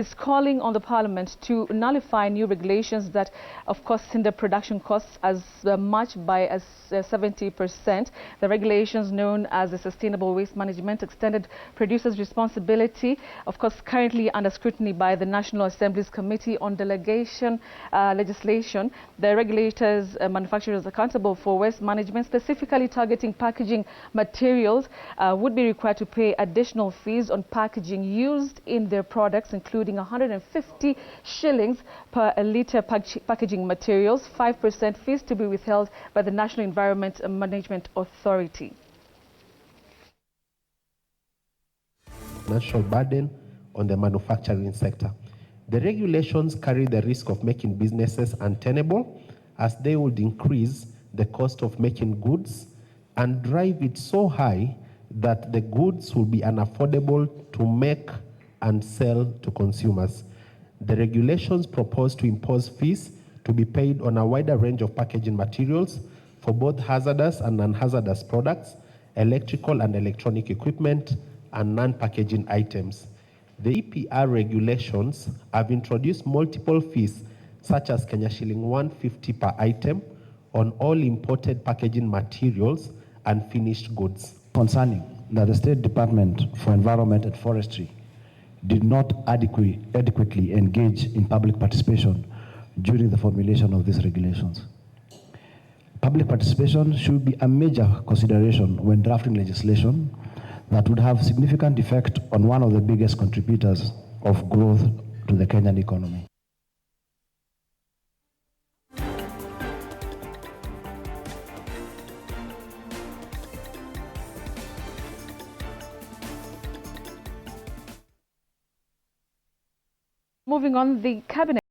is calling on the Parliament to nullify new regulations that, of course, hinder production costs as much by as 70%. The regulations known as the Sustainable Waste Management Extended Producers Responsibility, of course, currently under scrutiny by the National Assembly's Committee on Delegation Legislation. The regulators, manufacturers accountable for waste management, specifically targeting packaging materials, would be required to pay additional fees on packaging used in their products, including 150 shillings per litre packaging materials, 5% fees to be withheld by the National Environment Management Authority. Financial burden on the manufacturing sector. The regulations carry the risk of making businesses untenable, as they would increase the cost of making goods and drive it so high that the goods will be unaffordable to make and sell to consumers. The regulations propose to impose fees to be paid on a wider range of packaging materials for both hazardous and non-hazardous products, electrical and electronic equipment, and non-packaging items. The EPR regulations have introduced multiple fees, such as Kenya shilling 150 per item on all imported packaging materials and finished goods. Concerning that the State Department for Environment and Forestry did not adequately engage in public participation during the formulation of these regulations. Public participation should be a major consideration when drafting legislation that would have significant effect on one of the biggest contributors of growth to the Kenyan economy. Moving on, the Cabinet